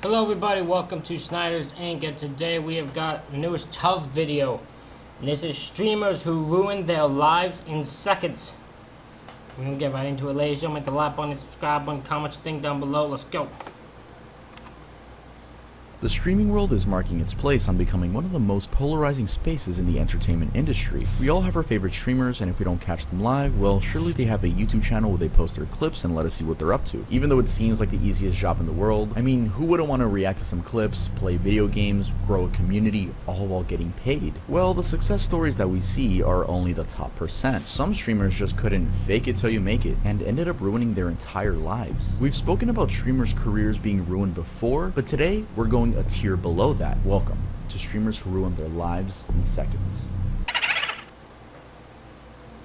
Hello everybody, welcome to Snyder's Inc. And today we have got the newest tough video. And this is streamers who ruin their lives in seconds. We're gonna get right into it, ladies. Don't make the like button, subscribe button, comment what you think down below. Let's go. The streaming world is marking its place on becoming one of the most polarizing spaces in the entertainment industry. We all have our favorite streamers, and if we don't catch them live, well, surely they have a YouTube channel where they post their clips and let us see what they're up to. Even though it seems like the easiest job in the world, I mean, who wouldn't want to react to some clips, play video games, grow a community, all while getting paid? Well, the success stories that we see are only the top percent. Some streamers just couldn't fake it till you make it, and ended up ruining their entire lives. We've spoken about streamers' careers being ruined before, but today, we're going a tier below that. Welcome to streamers who ruin their lives in seconds.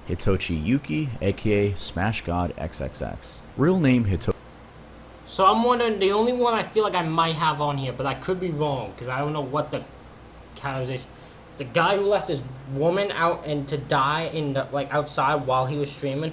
Hochi Yuki, aka Smash God XXX. Real name Hochi. So I'm wondering, the only one I feel like I might have on here, but I could be wrong, because I don't know what the categorization. It's the guy who left his woman out and to die in the, outside while he was streaming.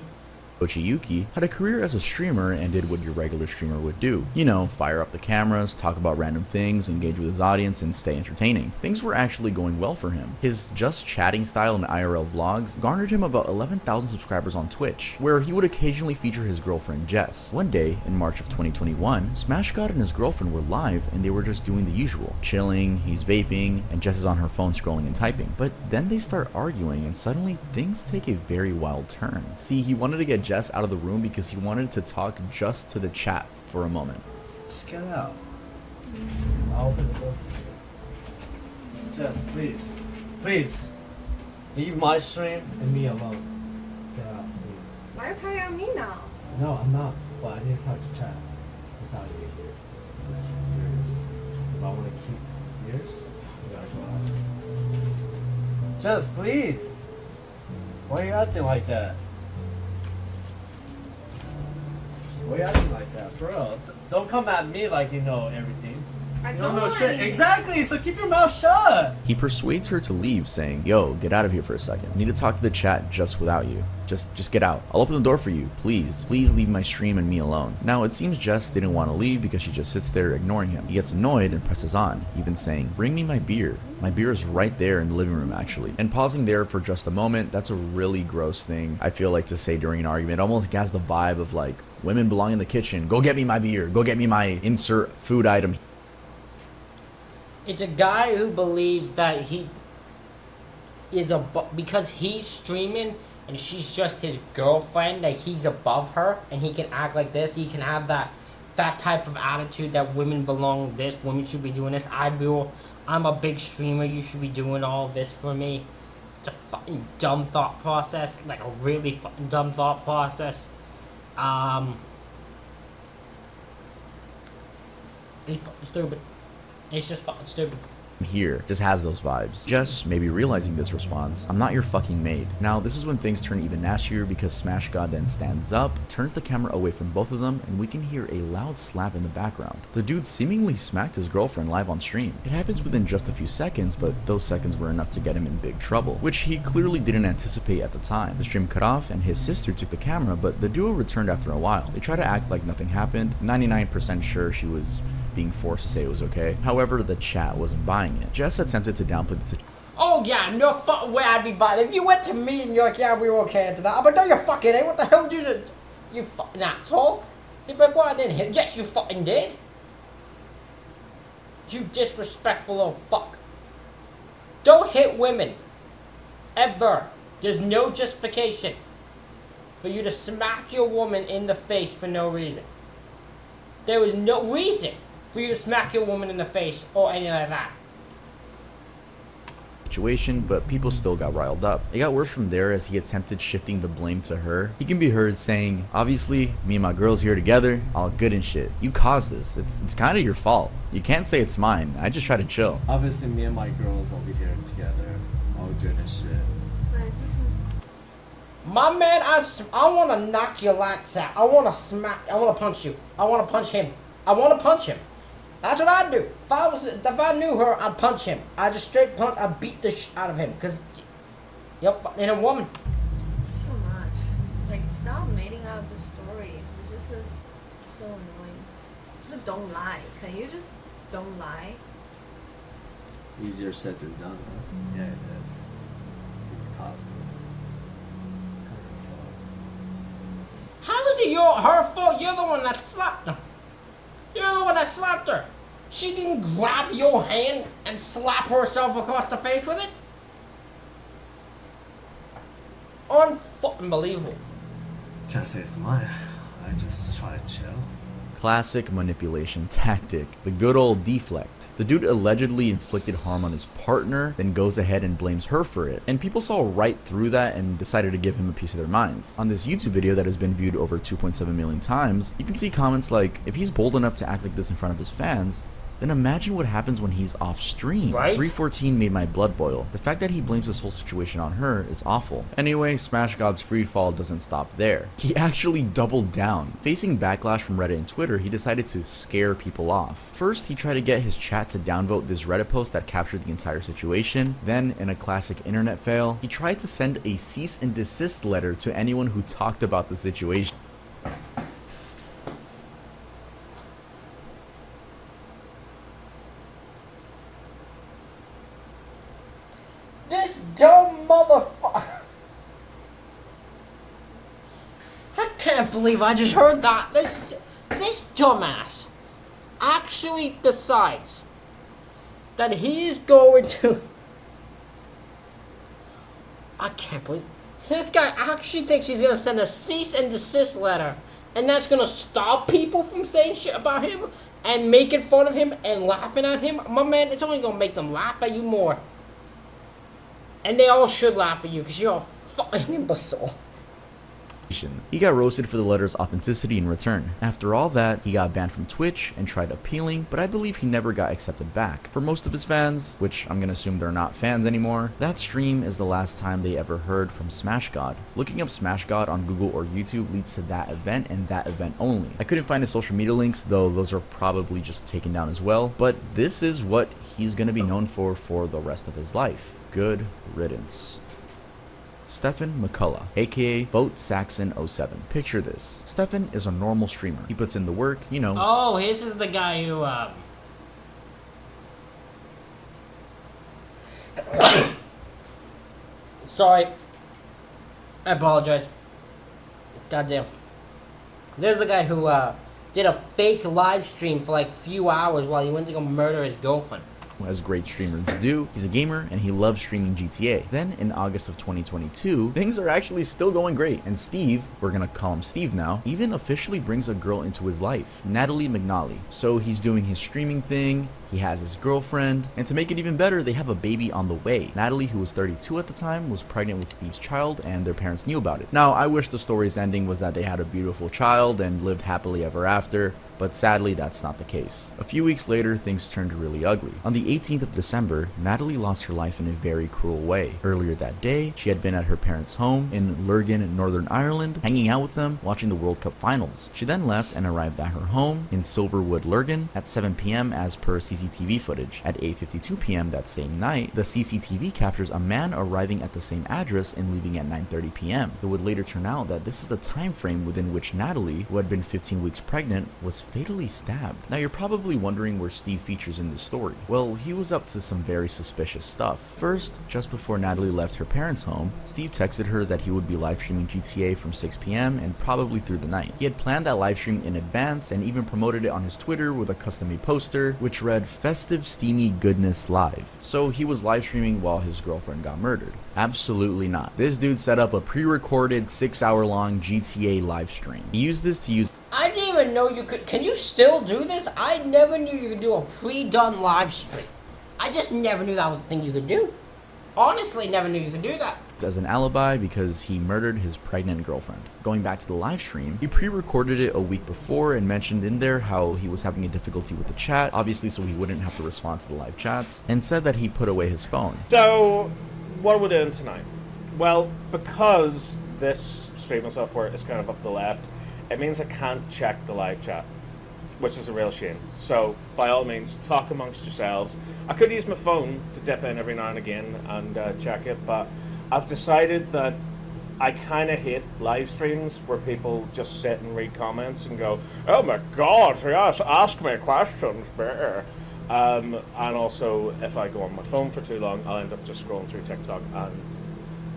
Hochi Yuki had a career as a streamer and did what your regular streamer would do. You know, fire up the cameras, talk about random things, engage with his audience, and stay entertaining. Things were actually going well for him. His just chatting style in IRL vlogs garnered him about 11,000 subscribers on Twitch, where he would occasionally feature his girlfriend Jess. One day, in March of 2021, Smash God and his girlfriend were live and they were just doing the usual. Chilling, he's vaping, and Jess is on her phone scrolling and typing. But then they start arguing and suddenly things take a very wild turn. See, he wanted to get Jess out of the room because he wanted to talk just to the chat for a moment. Just get out. I'll open the door for you. Jess, please. Please. Leave my stream and me alone. Get out, please. Why are you telling on me now? No, I'm not. But I need to talk to chat without you. This is serious. If I want to keep yours, you gotta go out. Jess, please. Why are you acting like that? Why are you acting like that? For real. Don't come at me like you know everything. I You don't don't know know shit. anything. Exactly, so keep your mouth shut. He persuades her to leave, saying, "Yo, get out of here for a second. I need to talk to the chat just without you. Just get out. I'll open the door for you. Please leave my stream and me alone." Now, it seems Jess didn't want to leave because she just sits there ignoring him. He gets annoyed and presses on, even saying, "Bring me my beer. My beer is right there in the living room, actually." And pausing there for just a moment, that's a really gross thing, I feel like, to say during an argument. It almost has the vibe of like, women belong in the kitchen. Go get me my beer. Go get me my insert food item. It's a guy who believes that he is because he's streaming and she's just his girlfriend, that he's above her and he can act like this. He can have that type of attitude that women belong this, women should be doing this. I'm a big streamer, you should be doing all this for me. It's a fucking dumb thought process, like a really fucking dumb thought process. It's fucking stupid. It's just fucking stupid. Here just has those vibes. Jess, maybe realizing this response, "I'm not your fucking maid." Now, this is when things turn even nastier because Smash God then stands up, turns the camera away from both of them, and we can hear a loud slap in the background. The dude seemingly smacked his girlfriend live on stream. It happens within just a few seconds, but those seconds were enough to get him in big trouble, which he clearly didn't anticipate at the time. The stream cut off and his sister took the camera, but the duo returned after a while. They try to act like nothing happened, 99% sure she was being forced to say it was okay. However, the chat wasn't buying it. Jess attempted to downplay the situation. Oh yeah, no fucking way I'd be buying it. If you went to me and you're like, yeah, we were okay after that, but no, you fucking ain't. What the hell did you do? You fucking asshole. He'd be like, well, I didn't hit. Yes, you fucking did. You disrespectful little fuck. Don't hit women. Ever. There's no justification for you to smack your woman in the face for no reason. There is no reason for you to smack your woman in the face or anything like that. But people still got riled up. It got worse from there as he attempted shifting the blame to her. He can be heard saying, "Obviously, me and my girls here together, all good and shit. You caused this. It's kind of your fault. You can't say it's mine. I just try to chill." Obviously, me and my girls over here together, all good and shit. My man, I want to knock your lights out. I want to punch you. I want to punch him. I want to punch him. That's what I'd do. If I knew her, I'd punch him. I'd just straight punch, I'd beat the shit out of him. Cause, yep, and a woman. Too much. Like, stop making up the stories. It's just so annoying. Just don't lie. Can you just don't lie. Easier said than done, huh? Yeah, it is. Positive. How is it her fault? You're the one that slapped her. You're the one that slapped her. She didn't grab your hand and slap herself across the face with it? Unbelievable. Can't say it's mine. I just try to chill. Classic manipulation tactic, the good old deflect. The dude allegedly inflicted harm on his partner, then goes ahead and blames her for it. And people saw right through that and decided to give him a piece of their minds. On this YouTube video that has been viewed over 2.7 million times, you can see comments like, if he's bold enough to act like this in front of his fans, then imagine what happens when he's off stream. Right? 314 made my blood boil. The fact that he blames this whole situation on her is awful. Anyway, Smash God's free fall doesn't stop there. He actually doubled down. Facing backlash from Reddit and Twitter, he decided to scare people off. First, he tried to get his chat to downvote this Reddit post that captured the entire situation. Then, in a classic internet fail, he tried to send a cease and desist letter to anyone who talked about the situation. This dumb motherfucker. I can't believe I just heard that. This dumbass actually decides that he's going to... I can't believe... This guy actually thinks he's going to send a cease and desist letter. And that's going to stop people from saying shit about him and making fun of him and laughing at him. My man, it's only going to make them laugh at you more. And they all should laugh at you because you're a fucking imbecile. He got roasted for the letter's authenticity in return. After all that, he got banned from Twitch and tried appealing, but I believe he never got accepted back. For most of his fans, which I'm gonna assume they're not fans anymore, that stream is the last time they ever heard from Smash God. Looking up Smash God on Google or YouTube leads to that event and that event only. I couldn't find his social media links, though those are probably just taken down as well, but this is what he's gonna be known for the rest of his life. Good riddance. Stefan Mulla, aka Vote Saxon 07. Picture this. Stefan is a normal streamer. He puts in the work, you know. Oh, this is the guy who, Sorry. I apologize. Goddamn. There's the guy who, did a fake live stream for like a few hours while he went to go murder his girlfriend. As great streamers do. He's a gamer and he loves streaming GTA. Then in August of 2022, things are actually still going great, and Steve, we're gonna call him Steve now, even officially brings a girl into his life, Natalie McNally. So he's doing his streaming thing, he has his girlfriend, and to make it even better, they have a baby on the way. Natalie, who was 32 at the time, was pregnant with Steve's child and their parents knew about it. Now, I wish the story's ending was that they had a beautiful child and lived happily ever after, but sadly that's not the case. A few weeks later, things turned really ugly. On the 18th of December, Natalie lost her life in a very cruel way. Earlier that day, she had been at her parents' home in Lurgan, Northern Ireland, hanging out with them, watching the World Cup finals. She then left and arrived at her home in Silverwood, Lurgan at 7 p.m. as per CCTV footage. At 8:52 p.m. that same night, the CCTV captures a man arriving at the same address and leaving at 9:30 p.m. It would later turn out that this is the time frame within which Natalie, who had been 15 weeks pregnant, was fatally stabbed. Now you're probably wondering where Steve features in this story. Well, he was up to some very suspicious stuff. First, just before Natalie left her parents' home, Steve texted her that he would be live streaming GTA from 6 p.m. and probably through the night. He had planned that live stream in advance and even promoted it on his Twitter with a custom-made poster, which read "Festive Steamy Goodness Live." So he was live streaming while his girlfriend got murdered. Absolutely not. This dude set up a pre-recorded 6-hour-long GTA live stream. He used this to use... I didn't even know you could... Can you still do this? I never knew you could do a pre-done live stream. I just never knew that was a thing you could do. Honestly, never knew you could do that. As an alibi because he murdered his pregnant girlfriend. Going back to the live stream, he pre-recorded it a week before and mentioned in there how he was having a difficulty with the chat, obviously so he wouldn't have to respond to the live chats, and said that he put away his phone. So, what are we doing tonight? Well, because this streaming software is kind of up the left, it means I can't check the live chat, which is a real shame. So, by all means, talk amongst yourselves. I could use my phone to dip in every now and again and check it, but I've decided that I kind of hate live streams where people just sit and read comments and go, "Oh my God, yes, ask me questions, better." And also, if I go on my phone for too long, I'll end up just scrolling through TikTok, and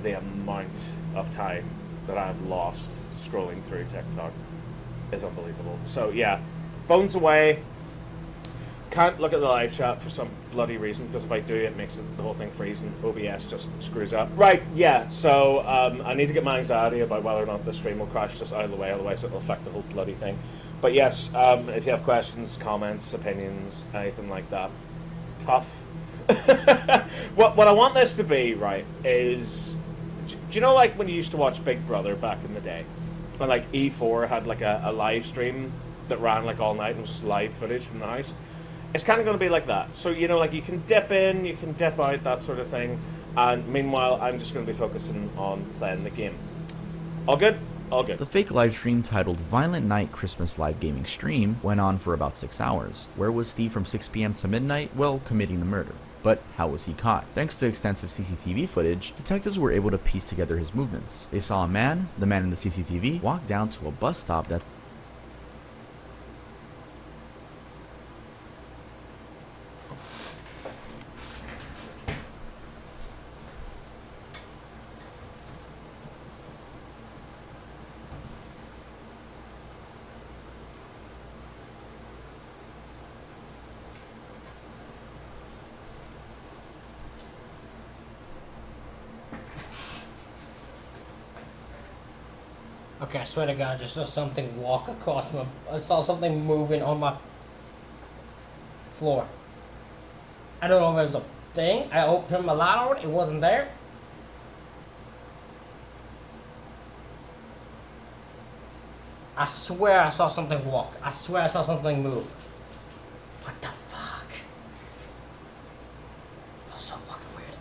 the amount of time that I've lost scrolling through TikTok is unbelievable. So yeah, phone's away. Can't look at the live chat for some bloody reason, because if I do, it makes the whole thing freeze and OBS just screws up. Right, yeah, so I need to get my anxiety about whether or not the stream will crash just out of the way, otherwise it'll affect the whole bloody thing. But yes, if you have questions, comments, opinions, anything like that, tough. What I want this to be, right, is, do you know, like when you used to watch Big Brother back in the day, when like E4 had like a live stream that ran like all night and was just live footage from the house? It's kind of going to be like that. So, you know, like you can dip in, you can dip out, that sort of thing. And meanwhile, I'm just going to be focusing on playing the game. All good? All good. The fake live stream titled Violent Night Christmas Live Gaming Stream went on for about 6 hours. Where was Steve from 6 p.m. to midnight? Well, committing the murder. But how was he caught? Thanks to extensive CCTV footage, detectives were able to piece together his movements. They saw a man, the man in the CCTV, walk down to a bus stop that's Okay, I swear to God, I just saw something walk across my... I saw something moving on my floor. I don't know if it was a thing. I opened my light on, it wasn't there. I swear I saw something walk. I swear I saw something move. What the fuck? That was so fucking weird.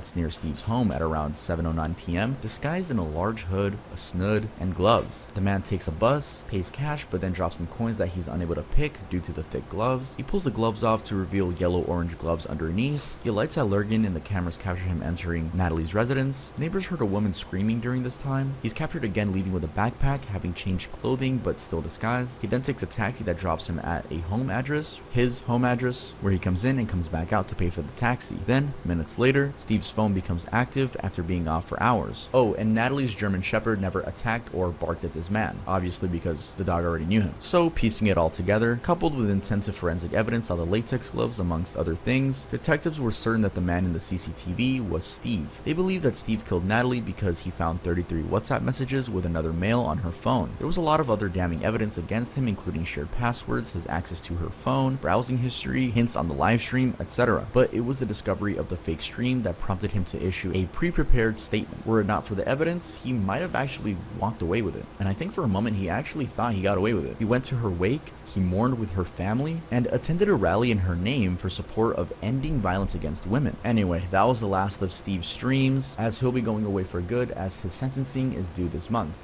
that's near Steve's home at around 7:09 p.m., disguised in a large hood, a snood, and gloves. The man takes a bus, pays cash, but then drops some coins that he's unable to pick due to the thick gloves. He pulls the gloves off to reveal yellow-orange gloves underneath. He lights at Lurgan and the cameras capture him entering Natalie's residence. Neighbors heard a woman screaming during this time. He's captured again leaving with a backpack, having changed clothing but still disguised. He then takes a taxi that drops him at a home address, his home address, where he comes in and comes back out to pay for the taxi. Then, minutes later, Steve's phone becomes active after being off for hours. Oh, and Natalie's German Shepherd never attacked or barked at this man, obviously because the dog already knew him. So, piecing it all together, coupled with intensive forensic evidence on the latex gloves amongst other things, detectives were certain that the man in the CCTV was Steve. They believed that Steve killed Natalie because he found 33 WhatsApp messages with another male on her phone. There was a lot of other damning evidence against him, including shared passwords, his access to her phone, browsing history, hints on the live stream, etc. But it was the discovery of the fake stream that prompted him to issue a pre-prepared statement. Were it not for the evidence, he might have actually walked away with it. And I think for a moment he actually thought he got away with it. He went to her wake, he mourned with her family, and attended a rally in her name for support of ending violence against women. Anyway, that was the last of Steve's streams, as he'll be going away for good as his sentencing is due this month.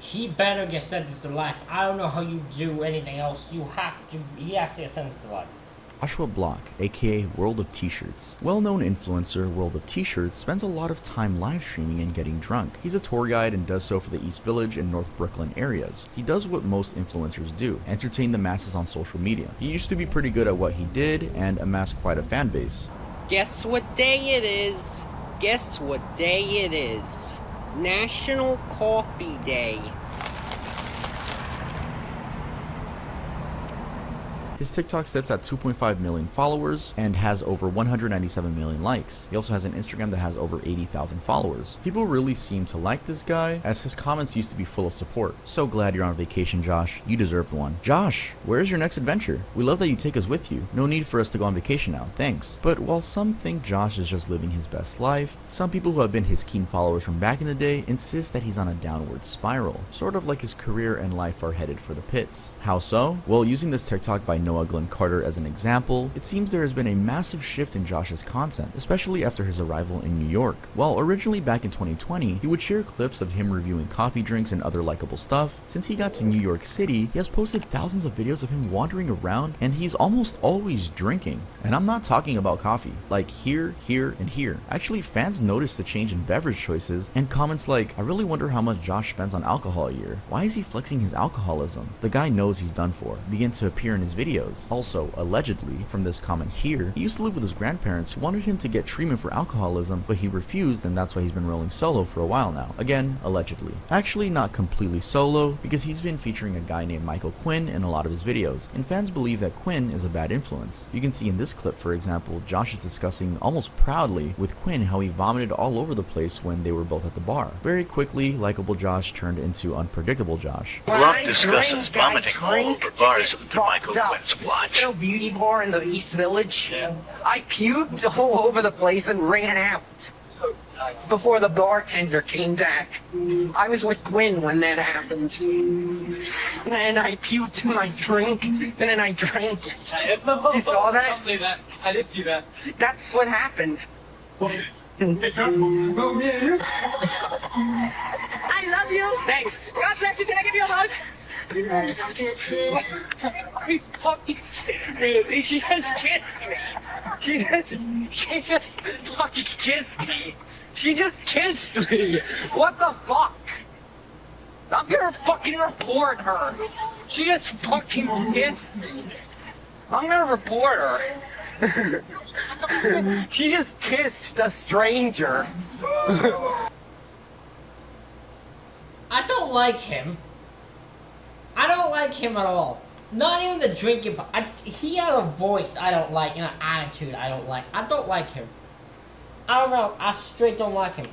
He better get sentenced to life. I don't know how you do anything else. You have to... He has to get sentenced to life. Joshua Block, aka World of T-Shirts. Well-known influencer World of T-Shirts spends a lot of time live streaming and getting drunk. He's a tour guide and does so for the East Village and North Brooklyn areas. He does what most influencers do, entertain the masses on social media. He used to be pretty good at what he did and amassed quite a fan base. Guess what day it is? Guess what day it is? National Coffee Day. His TikTok sits at 2.5 million followers and has over 197 million likes. He also has an Instagram that has over 80,000 followers. People really seem to like this guy, as his comments used to be full of support. So glad you're on vacation, Josh. You deserved one. Josh, where's your next adventure? We love that you take us with you. No need for us to go on vacation now, thanks. But while some think Josh is just living his best life, some people who have been his keen followers from back in the day insist that he's on a downward spiral, sort of like his career and life are headed for the pits. How so? Well, using this TikTok by Noah Glenn Carter as an example, it seems there has been a massive shift in Josh's content, especially after his arrival in New York. While originally back in 2020, he would share clips of him reviewing coffee drinks and other likable stuff, since he got to New York City, he has posted thousands of videos of him wandering around, and he's almost always drinking. And I'm not talking about coffee, like here, and here. Actually, fans noticed the change in beverage choices, and comments like, "I really wonder how much Josh spends on alcohol a year. Why is he flexing his alcoholism? The guy knows he's done for," begin to appear in his videos. Also, allegedly, from this comment here, he used to live with his grandparents who wanted him to get treatment for alcoholism, but he refused, and that's why he's been rolling solo for a while now. Again, allegedly. Actually, not completely solo, because he's been featuring a guy named Michael Quinn in a lot of his videos, and fans believe that Quinn is a bad influence. You can see in this clip, for example, Josh is discussing almost proudly with Quinn how he vomited all over the place when they were both at the bar. Very quickly, likable Josh turned into unpredictable Josh. Love discusses vomiting all over bars under Michael Quinn's watch. You know, beauty bar in the East Village? Yeah. I puked all over the place and ran out before the bartender came back. I was with Gwen when that happened. And I puked in my drink, and then I drank it. You saw that? Don't say that. I did see that. That's what happened. I love you. Thanks. God bless you. Can I give you a hug? I fucking... She just kissed me. She just fucking kissed me. She just kissed me. What the fuck? I'm gonna fucking report her. She just fucking kissed me. I'm gonna report her. She just kissed a stranger. I don't like him. I don't like him at all. Not even the drinking part. He has a voice I don't like and an attitude I don't like. I don't like him. I don't know. I straight don't like him.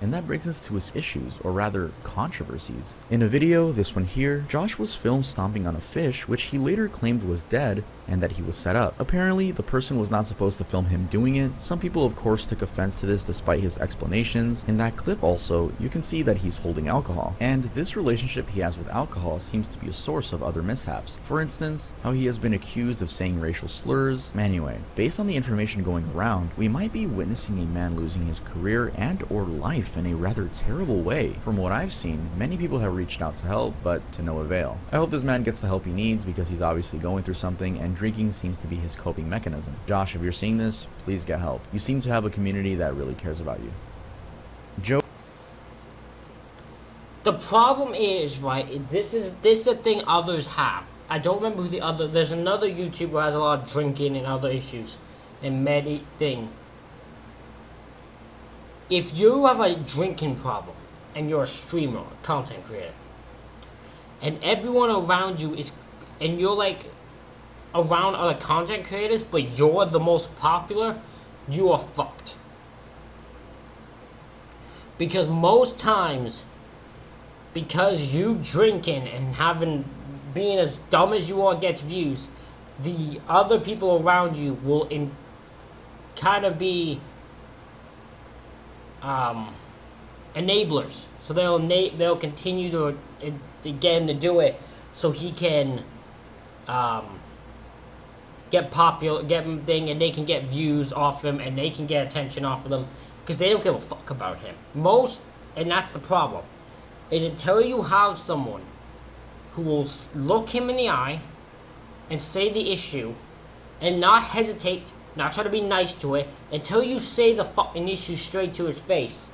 And that brings us to his issues, or rather, controversies. In a video, this one here, Josh was filmed stomping on a fish, which he later claimed was dead, and that he was set up. Apparently, the person was not supposed to film him doing it. Some people of course took offense to this despite his explanations. In that clip also, you can see that he's holding alcohol. And this relationship he has with alcohol seems to be a source of other mishaps. For instance, how he has been accused of saying racial slurs. Anyway, based on the information going around, we might be witnessing a man losing his career and or life in a rather terrible way. From what I've seen, many people have reached out to help, but to no avail. I hope this man gets the help he needs because he's obviously going through something, and drinking seems to be his coping mechanism. Josh, if you're seeing this, please get help. You seem to have a community that really cares about you. Joe. The problem is, right, this is a thing others have. I don't remember who the other, there's another YouTuber who has a lot of drinking and other issues and med thing. If you have a drinking problem and you're a streamer or content creator and everyone around you is, and you're like around other content creators, but you're the most popular, you are fucked. Because most times, because you drinking and being as dumb as you are gets views, the other people around you will kind of be enablers. So they'll continue to get him to do it, so he can get popular, get him thing, and they can get views off him, and they can get attention off of them, because they don't give a fuck about him. And that's the problem, is until you have someone who will look him in the eye and say the issue, and not hesitate, not try to be nice to it, until you say the fucking issue straight to his face.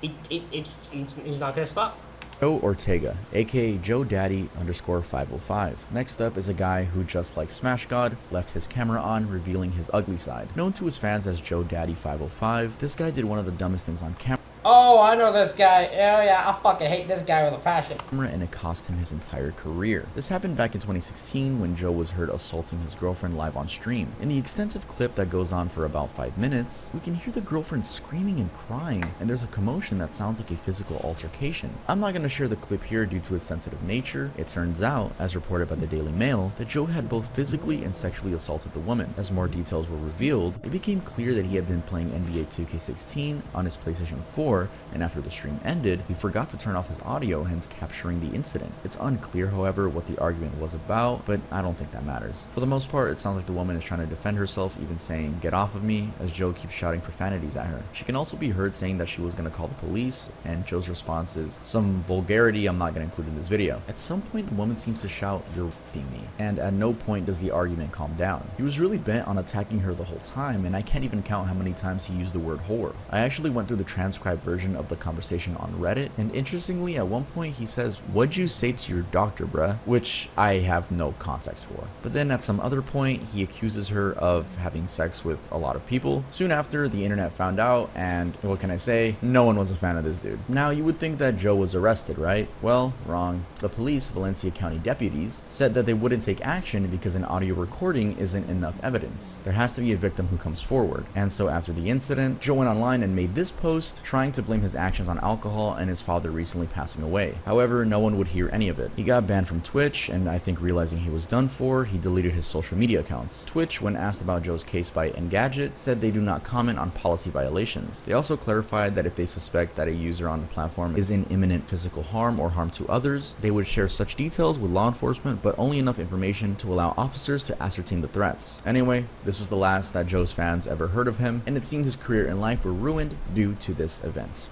He's not gonna stop. Joe Ortega, aka Joe Daddy _505. Next up is a guy who, just like Smash God, left his camera on, revealing his ugly side. Known to his fans as Joe Daddy 505, this guy did one of the dumbest things on camera. Oh, I know this guy. Oh yeah, I fucking hate this guy with a passion. And it cost him his entire career. This happened back in 2016 when Joe was heard assaulting his girlfriend live on stream. In the extensive clip that goes on for about 5 minutes, we can hear the girlfriend screaming and crying, and there's a commotion that sounds like a physical altercation. I'm not going to share the clip here due to its sensitive nature. It turns out, as reported by the Daily Mail, that Joe had both physically and sexually assaulted the woman. As more details were revealed, it became clear that he had been playing NBA 2K16 on his PlayStation 4 more, and after the stream ended, he forgot to turn off his audio, hence capturing the incident. It's unclear, however, what the argument was about, but I don't think that matters. For the most part, it sounds like the woman is trying to defend herself, even saying, "Get off of me," as Joe keeps shouting profanities at her. She can also be heard saying that she was going to call the police, and Joe's response is, "Some vulgarity I'm not going to include in this video." At some point, the woman seems to shout, "You're raping me," and at no point does the argument calm down. He was really bent on attacking her the whole time, and I can't even count how many times he used the word whore. I actually went through the transcribed version of the conversation on Reddit, and interestingly, at one point he says, "What'd you say to your doctor, bruh?" Which I have no context for. But then at some other point, he accuses her of having sex with a lot of people. Soon after, the internet found out, and what can I say? No one was a fan of this dude. Now, you would think that Joe was arrested, right? Well, wrong. The police, Valencia County deputies, said that they wouldn't take action because an audio recording isn't enough evidence. There has to be a victim who comes forward. And so after the incident, Joe went online and made this post trying to blame his actions on alcohol and his father recently passing away. However, no one would hear any of it. He got banned from Twitch, and I think realizing he was done for, he deleted his social media accounts. Twitch, when asked about Joe's case by Engadget, said they do not comment on policy violations. They also clarified that if they suspect that a user on the platform is in imminent physical harm or harm to others, they would share such details with law enforcement, but only enough information to allow officers to ascertain the threats. Anyway, this was the last that Joe's fans ever heard of him, and it seemed his career and life were ruined due to this event.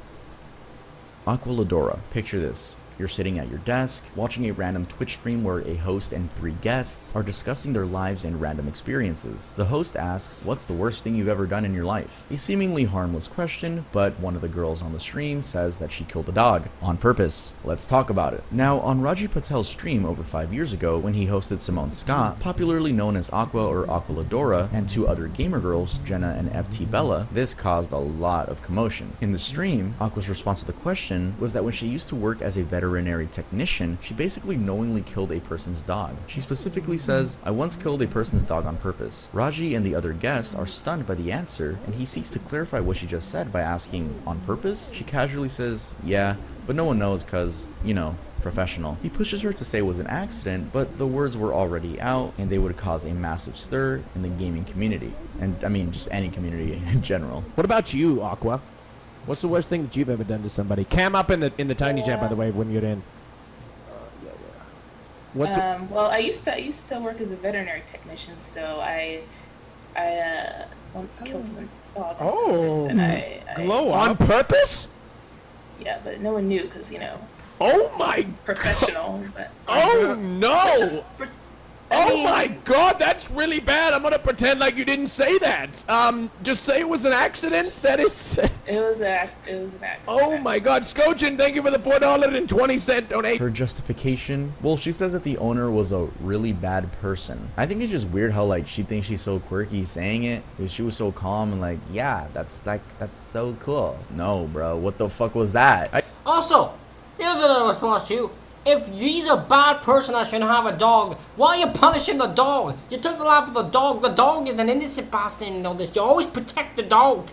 Aqualadora. Picture this. You're sitting at your desk, watching a random Twitch stream where a host and 3 guests are discussing their lives and random experiences. The host asks, "What's the worst thing you've ever done in your life?" A seemingly harmless question, but one of the girls on the stream says that she killed a dog on purpose. Let's talk about it. Now, on Raji Patel's stream over 5 years ago, when he hosted Simone Scott, popularly known as Aqua or Aqualadora, and 2 other gamer girls, Jenna and FT Bella, this caused a lot of commotion. In the stream, Aqua's response to the question was that when she used to work as a veterinary technician, she basically knowingly killed a person's dog. She specifically says, "I once killed a person's dog on purpose." Raji and the other guests are stunned by the answer, and he seeks to clarify what she just said by asking, "On purpose?" She casually says, "Yeah, but no one knows cause, you know, professional." He pushes her to say it was an accident, but the words were already out, and they would cause a massive stir in the gaming community. And I mean, just any community in general. What about you, Aqua? What's the worst thing that you've ever done to somebody? Cam up in the tiny chat, by the way, when you're in. What's well, I used to work as a veterinary technician, so I once killed someone's dog on purpose, and I glow on purpose? Yeah, but no one knew because, you know. Oh my professional. But oh no! I Oh mean, my god, that's really bad. I'm gonna pretend like you didn't say that. Just say it was an accident. That is. It was an accident. Oh my god, Scojin, thank you for the $4.20 donation. Her justification? Well, she says that the owner was a really bad person. I think it's just weird how like she thinks she's so quirky saying it. She was so calm and like, yeah, that's so cool. No, bro, what the fuck was that? Also, here's another response to you. If he's a bad person that shouldn't have a dog, why are you punishing the dog? You took the life of the dog. The dog is an innocent bastard and all this. You always protect the dog.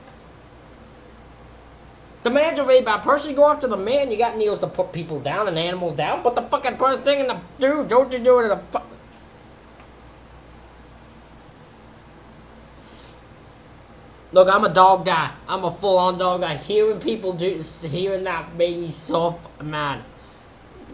The man's a really bad person. You go after the man. You got nails to put people down and animals down. Put the fucking person thing in the dude. Don't you do it in the fuck. Look, I'm a dog guy. I'm a full-on dog guy. Hearing that made me so mad.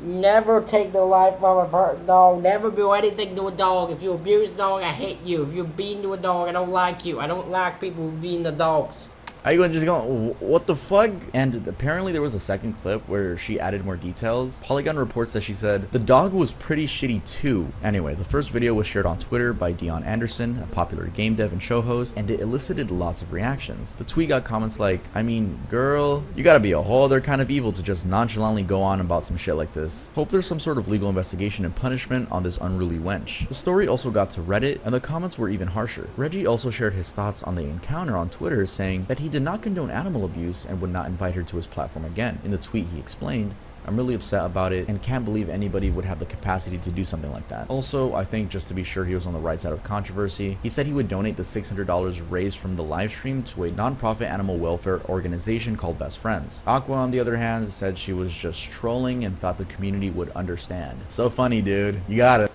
Never take the life of a dog. Never do anything to a dog. If you abuse a dog, I hate you. If you're beating to a dog, I don't like you. I don't like people who beating the dogs. Are you just going, what the fuck? And apparently there was a second clip where she added more details. Polygon reports that she said, the dog was pretty shitty too. Anyway, the first video was shared on Twitter by Dion Anderson, a popular game dev and show host, and it elicited lots of reactions. The tweet got comments like, I mean, girl, you gotta be a whole other kind of evil to just nonchalantly go on about some shit like this. Hope there's some sort of legal investigation and punishment on this unruly wench. The story also got to Reddit, and the comments were even harsher. Reggie also shared his thoughts on the encounter on Twitter, saying that he did not condone animal abuse and would not invite her to his platform again. In the tweet, he explained, I'm really upset about it and can't believe anybody would have the capacity to do something like that. Also, I think just to be sure he was on the right side of controversy, he said he would donate the $600 raised from the live stream to a non-profit animal welfare organization called Best Friends. Aqua, on the other hand, said she was just trolling and thought the community would understand. So funny, dude. You got it.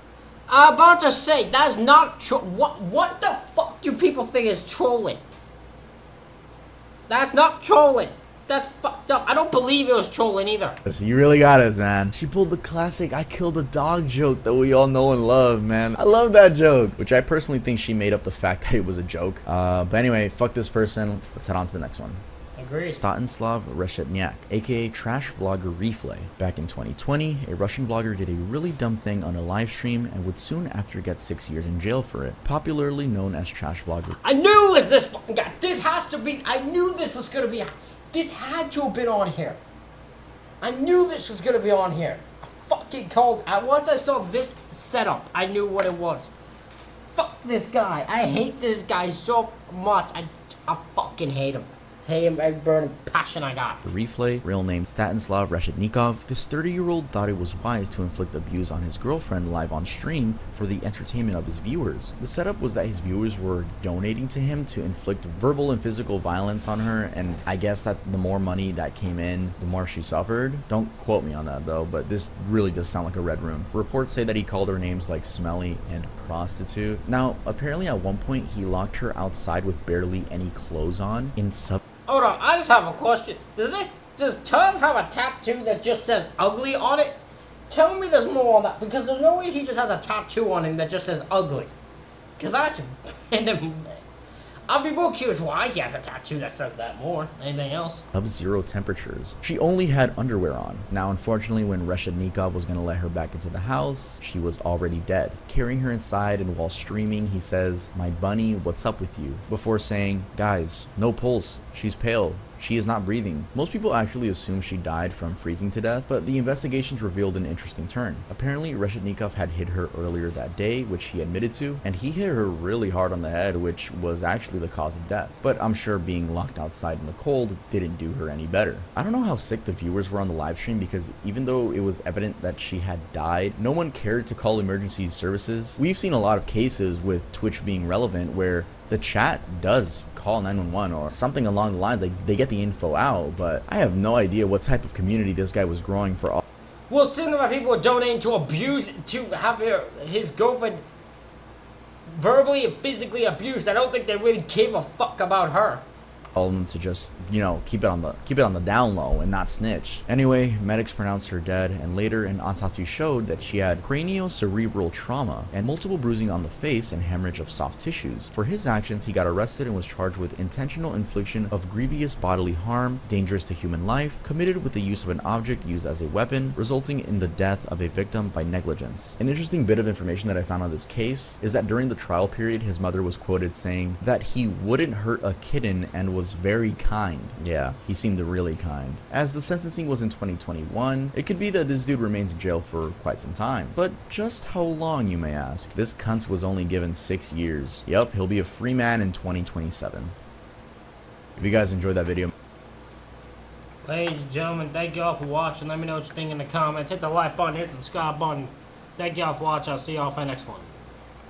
I'm about to say, that's not what the fuck do people think is trolling? That's not trolling. that's fucked up. I don't believe it was trolling either. You really got us, man. She pulled the classic "I killed a dog" joke that we all know and love, man. I love that joke, which I personally think she made up the fact that it was a joke. But anyway, fuck this person. Let's head on to the next one. Agreed. Slav Shnak, aka trash vlogger Reeflay. Back in 2020, a Russian vlogger did a really dumb thing on a live stream and would soon after get 6 years in jail for it, popularly known as trash vlogger. I knew it was this fucking guy. This has to be. I knew this was gonna be. This had to have been on here. I knew this was gonna be on here. I fucking called. Once I saw this setup, I knew what it was. Fuck this guy. I hate this guy so much. I fucking hate him. Hate him every burning passion I got. Reeflay, real name Stanislav Reshetnikov, this 30-year-old thought it was wise to inflict abuse on his girlfriend live on stream for the entertainment of his viewers. The setup was that his viewers were donating to him to inflict verbal and physical violence on her, and I guess that the more money that came in, the more she suffered. Don't quote me on that though, but this really does sound like a red room. Reports say that he called her names like smelly and prostitute. Now, apparently at one point he locked her outside with barely any clothes on in Hold on, I just have a question. Does Tom have a tattoo that just says ugly on it? Tell me there's more on that, because there's no way he just has a tattoo on him that just says ugly. Because that's random. I'd be more curious why he has a tattoo that says that more than anything else. Sub-zero temperatures. She only had underwear on. Now, unfortunately, when Reshetnikov was going to let her back into the house, she was already dead. Carrying her inside, and while streaming, he says, "My bunny, what's up with you?" Before saying, "Guys, no pulse. She's pale. She is not breathing." Most people actually assume she died from freezing to death, but the investigations revealed an interesting turn. Apparently, Reshetnikov had hit her earlier that day, which he admitted to, and he hit her really hard on the head, which was actually the cause of death. But I'm sure being locked outside in the cold didn't do her any better. I don't know how sick the viewers were on the live stream, because even though it was evident that she had died, no one cared to call emergency services. We've seen a lot of cases with Twitch being relevant where the chat does call 911 or something along the lines, like they get the info out, but I have no idea what type of community this guy was growing for all. Well, seeing that people are donating to abuse, to have his girlfriend verbally and physically abused, I don't think they really give a fuck about her. All of them to just, you know, keep it on the down low and not snitch. Anyway, medics pronounced her dead, and later an autopsy showed that she had craniocerebral trauma and multiple bruising on the face and hemorrhage of soft tissues. For his actions, he got arrested and was charged with intentional infliction of grievous bodily harm, dangerous to human life, committed with the use of an object used as a weapon, resulting in the death of a victim by negligence. An interesting bit of information that I found on this case is that during the trial period, his mother was quoted saying that he wouldn't hurt a kitten and was very kind. Yeah, he seemed really kind. As the sentencing was in 2021, it could be that this dude remains in jail for quite some time. But just how long, you may ask? This cunt was only given 6 years. Yup, he'll be a free man in 2027. If you guys enjoyed that video, Ladies and gentlemen, thank you all for watching. Let me know what you think in the comments. Hit the like button, hit the subscribe button. Thank you all for watching. I'll see you all for the next one.